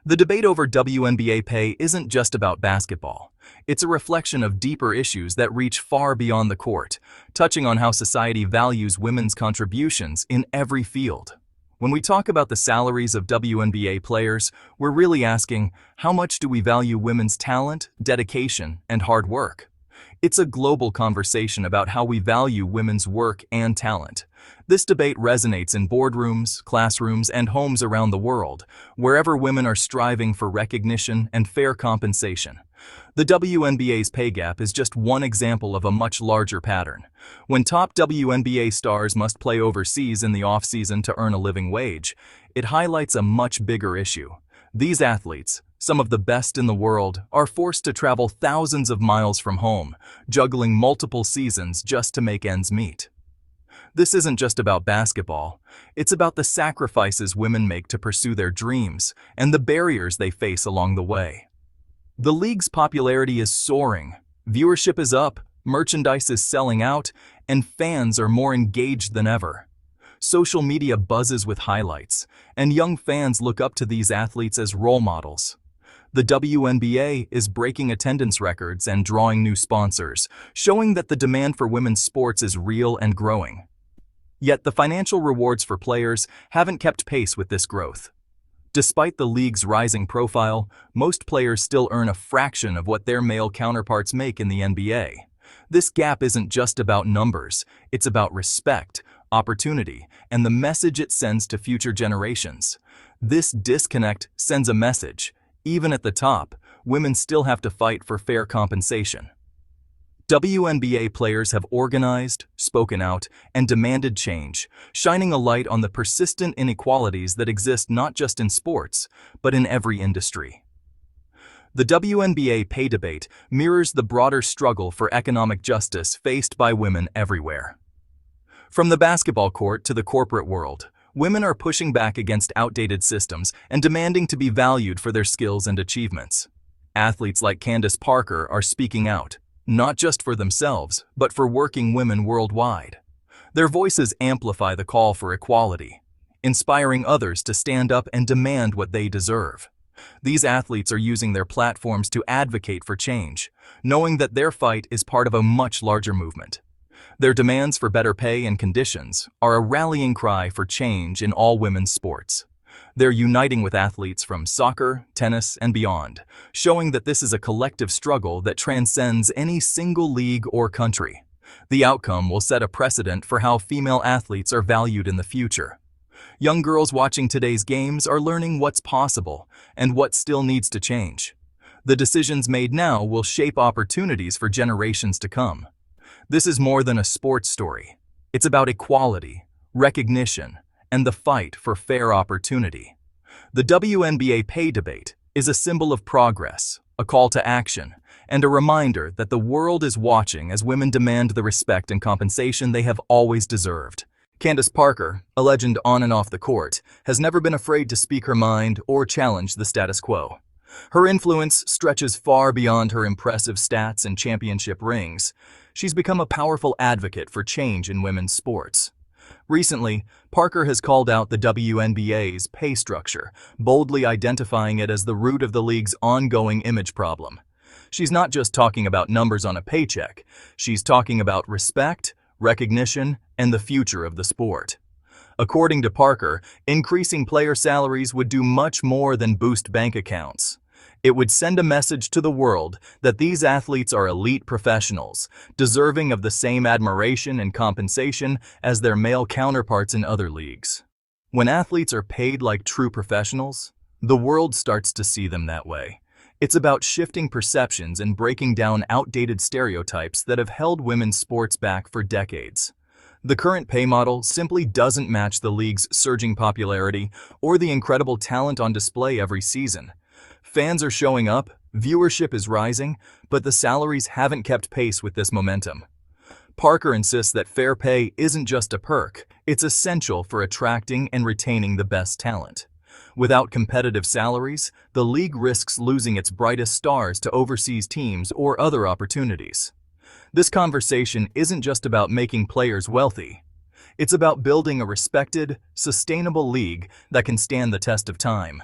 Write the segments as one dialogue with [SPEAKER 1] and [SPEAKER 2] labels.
[SPEAKER 1] The debate over WNBA pay isn't just about basketball. It's a reflection of deeper issues that reach far beyond the court, touching on how society values women's contributions in every field. When we talk about the salaries of WNBA players, we're really asking, how much do we value women's talent, dedication, and hard work? It's a global conversation about how we value women's work and talent. This debate resonates in boardrooms, classrooms, and homes around the world, wherever women are striving for recognition and fair compensation. The WNBA's pay gap is just one example of a much larger pattern. When top WNBA stars must play overseas in the off-season to earn a living wage, it highlights a much bigger issue. These athletes, some of the best in the world, are forced to travel thousands of miles from home, juggling multiple seasons just to make ends meet. This isn't just about basketball. It's about the sacrifices women make to pursue their dreams and the barriers they face along the way. The league's popularity is soaring. Viewership is up, merchandise is selling out, and fans are more engaged than ever. Social media buzzes with highlights, and young fans look up to these athletes as role models. The WNBA is breaking attendance records and drawing new sponsors, showing that the demand for women's sports is real and growing. Yet the financial rewards for players haven't kept pace with this growth. Despite the league's rising profile, most players still earn a fraction of what their male counterparts make in the NBA. This gap isn't just about numbers, it's about respect, opportunity, and the message it sends to future generations. This disconnect sends a message. Even at the top, women still have to fight for fair compensation. WNBA players have organized, spoken out, and demanded change, shining a light on the persistent inequalities that exist not just in sports, but in every industry. The WNBA pay debate mirrors the broader struggle for economic justice faced by women everywhere. From the basketball court to the corporate world, women are pushing back against outdated systems and demanding to be valued for their skills and achievements. Athletes like Candace are speaking out, not just for themselves, but for working women worldwide. Their voices amplify the call for equality, inspiring others to stand up and demand what they deserve. These athletes are using their platforms to advocate for change, knowing that their fight is part of a much larger movement. Their demands for better pay and conditions are a rallying cry for change in all women's sports. They're uniting with athletes from soccer, tennis, and beyond, showing that this is a collective struggle that transcends any single league or country. The outcome will set a precedent for how female athletes are valued in the future. Young girls watching today's games are learning what's possible and what still needs to change. The decisions made now will shape opportunities for generations to come. This is more than a sports story. It's about equality, recognition, and the fight for fair opportunity. The WNBA pay debate is a symbol of progress, a call to action, and a reminder that the world is watching as women demand the respect and compensation they have always deserved. Candace, a legend on and off the court, has never been afraid to speak her mind or challenge the status quo. Her influence stretches far beyond her impressive stats and championship rings. She's become a powerful advocate for change in women's sports. Recently, Parker has called out the WNBA's pay structure, boldly identifying it as the root of the league's ongoing image problem. She's not just talking about numbers on a paycheck, she's talking about respect, recognition, and the future of the sport. According to Parker, increasing player salaries would do much more than boost bank accounts. It would send a message to the world that these athletes are elite professionals, deserving of the same admiration and compensation as their male counterparts in other leagues. When athletes are paid like true professionals, the world starts to see them that way. It's about shifting perceptions and breaking down outdated stereotypes that have held women's sports back for decades. The current pay model simply doesn't match the league's surging popularity or the incredible talent on display every season. Fans are showing up, viewership is rising, but the salaries haven't kept pace with this momentum. Parker insists that fair pay isn't just a perk, it's essential for attracting and retaining the best talent. Without competitive salaries, the league risks losing its brightest stars to overseas teams or other opportunities. This conversation isn't just about making players wealthy. It's about building a respected, sustainable league that can stand the test of time.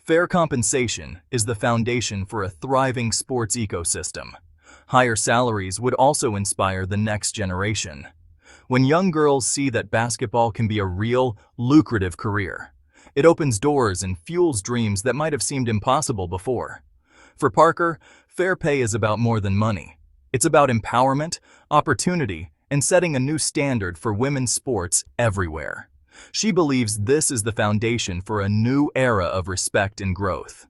[SPEAKER 1] Fair compensation is the foundation for a thriving sports ecosystem. Higher salaries would also inspire the next generation. When young girls see that basketball can be a real, lucrative career, it opens doors and fuels dreams that might have seemed impossible before. For Parker, fair pay is about more than money. It's about empowerment, opportunity, and setting a new standard for women's sports everywhere. She believes this is the foundation for a new era of respect and growth.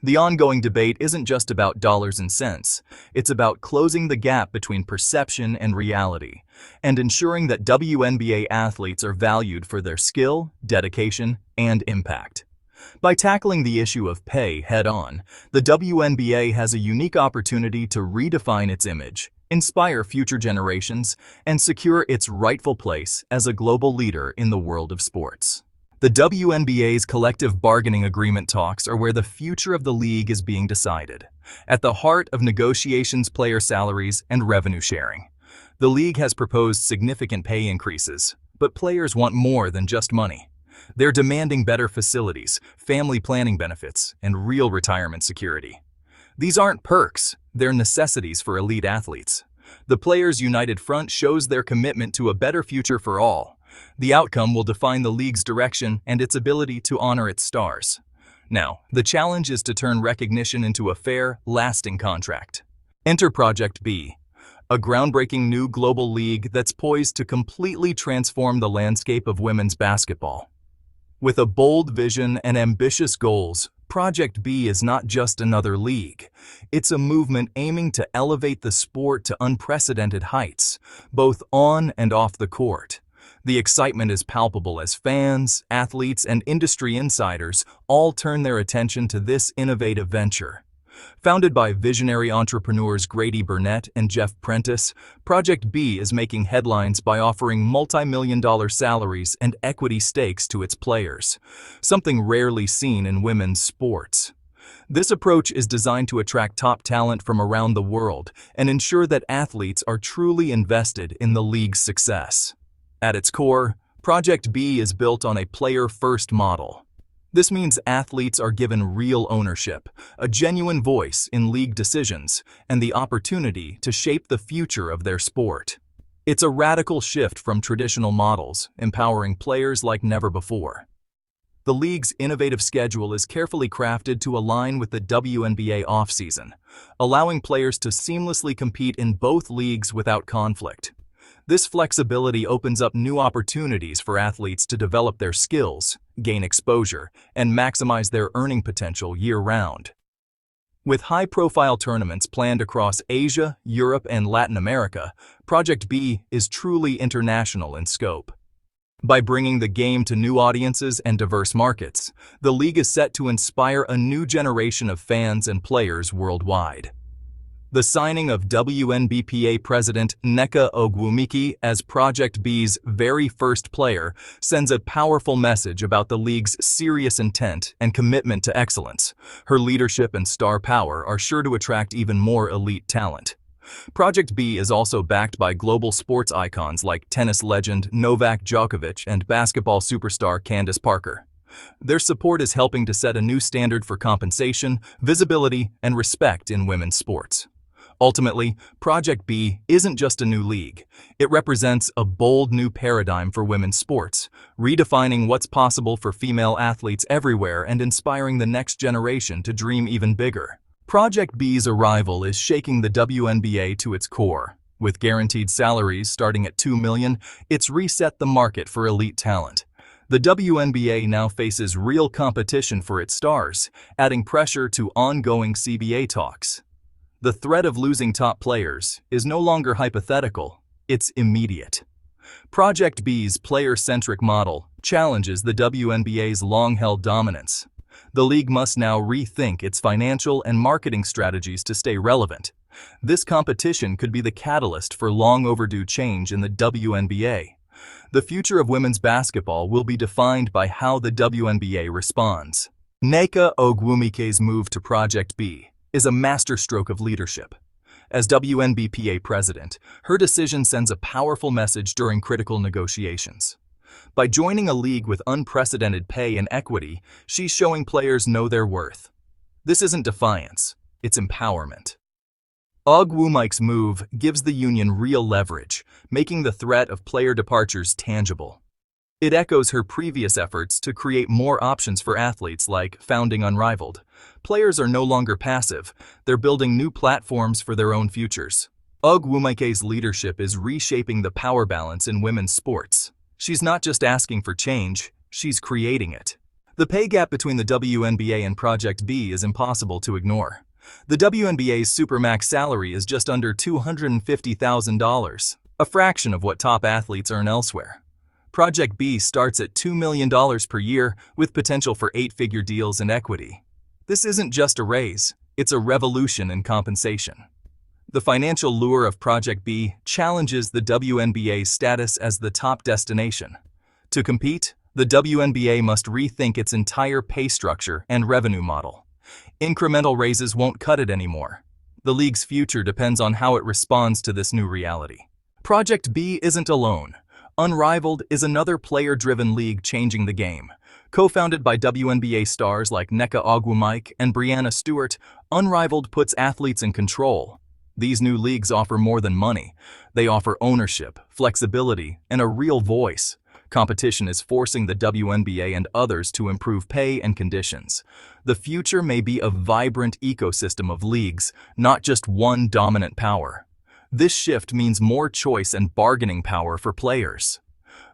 [SPEAKER 1] The ongoing debate isn't just about dollars and cents. It's about closing the gap between perception and reality, and ensuring that WNBA athletes are valued for their skill, dedication, and impact. By tackling the issue of pay head-on, the WNBA has a unique opportunity to redefine its image, inspire future generations, and secure its rightful place as a global leader in the world of sports. The WNBA's collective bargaining agreement talks are where the future of the league is being decided. At the heart of negotiations, player salaries and revenue sharing. The league has proposed significant pay increases, but players want more than just money. They're demanding better facilities, family planning benefits, and real retirement security. These aren't perks, they're necessities for elite athletes. The Players United Front shows their commitment to a better future for all. The outcome will define the league's direction and its ability to honor its stars. Now, the challenge is to turn recognition into a fair, lasting contract. Enter Project B, a groundbreaking new global league that's poised to completely transform the landscape of women's basketball. With a bold vision and ambitious goals, Project B is not just another league. It's a movement aiming to elevate the sport to unprecedented heights, both on and off the court. The excitement is palpable as fans, athletes, and industry insiders all turn their attention to this innovative venture. Founded by visionary entrepreneurs Grady Burnett and Jeff Prentice, Project B is making headlines by offering multi-million-dollar salaries and equity stakes to its players, something rarely seen in women's sports. This approach is designed to attract top talent from around the world and ensure that athletes are truly invested in the league's success. At its core, Project B is built on a player-first model. This means athletes are given real ownership, a genuine voice in league decisions, and the opportunity to shape the future of their sport. It's a radical shift from traditional models, empowering players like never before. The league's innovative schedule is carefully crafted to align with the WNBA offseason, allowing players to seamlessly compete in both leagues without conflict. This flexibility opens up new opportunities for athletes to develop their skills, gain exposure, and maximize their earning potential year-round. With high-profile tournaments planned across Asia, Europe, and Latin America, Project B is truly international in scope. By bringing the game to new audiences and diverse markets, the league is set to inspire a new generation of fans and players worldwide. The signing of WNBA president Nneka Ogwumike as Project B's very first player sends a powerful message about the league's serious intent and commitment to excellence. Her leadership and star power are sure to attract even more elite talent. Project B is also backed by global sports icons like tennis legend Novak Djokovic and basketball superstar Candace Parker. Their support is helping to set a new standard for compensation, visibility, and respect in women's sports. Ultimately, Project B isn't just a new league. It represents a bold new paradigm for women's sports, redefining what's possible for female athletes everywhere and inspiring the next generation to dream even bigger. Project B's arrival is shaking the WNBA to its core. With guaranteed salaries starting at $2 million, it's reset the market for elite talent. The WNBA now faces real competition for its stars, adding pressure to ongoing CBA talks. The threat of losing top players is no longer hypothetical, it's immediate. Project B's player-centric model challenges the WNBA's long-held dominance. The league must now rethink its financial and marketing strategies to stay relevant. This competition could be the catalyst for long-overdue change in the WNBA. The future of women's basketball will be defined by how the WNBA responds. Nneka Ogwumike's move to Project B is a masterstroke of leadership. As WNBA president, her decision sends a powerful message during critical negotiations. By joining a league with unprecedented pay and equity, she's showing players know their worth. This isn't defiance, it's empowerment. Ogwumike's move gives the union real leverage, making the threat of player departures tangible. It echoes her previous efforts to create more options for athletes like founding Unrivaled. Players are no longer passive, they're building new platforms for their own futures. Ogwumike's leadership is reshaping the power balance in women's sports. She's not just asking for change, she's creating it. The pay gap between the WNBA and Project B is impossible to ignore. The WNBA's supermax salary is just under $250,000, a fraction of what top athletes earn elsewhere. Project B starts at $2 million per year with potential for 8-figure deals and equity. This isn't just a raise, it's a revolution in compensation. The financial lure of Project B challenges the WNBA's status as the top destination. To compete, the WNBA must rethink its entire pay structure and revenue model. Incremental raises won't cut it anymore. The league's future depends on how it responds to this new reality. Project B isn't alone. Unrivaled is another player-driven league changing the game. Co-founded by WNBA stars like Nneka Ogwumike and Breanna Stewart, Unrivaled puts athletes in control. These new leagues offer more than money. They offer ownership, flexibility, and a real voice. Competition is forcing the WNBA and others to improve pay and conditions. The future may be a vibrant ecosystem of leagues, not just one dominant power. This shift means more choice and bargaining power for players.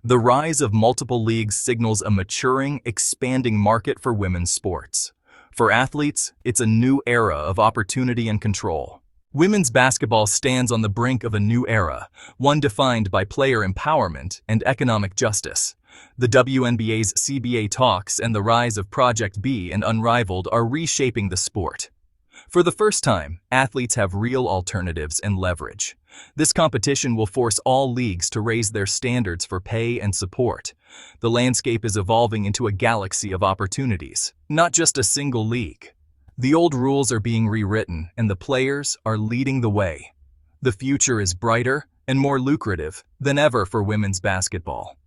[SPEAKER 1] The rise of multiple leagues signals a maturing, expanding market for women's sports. For athletes, it's a new era of opportunity and control. Women's basketball stands on the brink of a new era, one defined by player empowerment and economic justice. The WNBA's CBA talks and the rise of Project B and Unrivaled are reshaping the sport. For the first time, athletes have real alternatives and leverage. This competition will force all leagues to raise their standards for pay and support. The landscape is evolving into a galaxy of opportunities, not just a single league. The old rules are being rewritten, and the players are leading the way. The future is brighter and more lucrative than ever for women's basketball.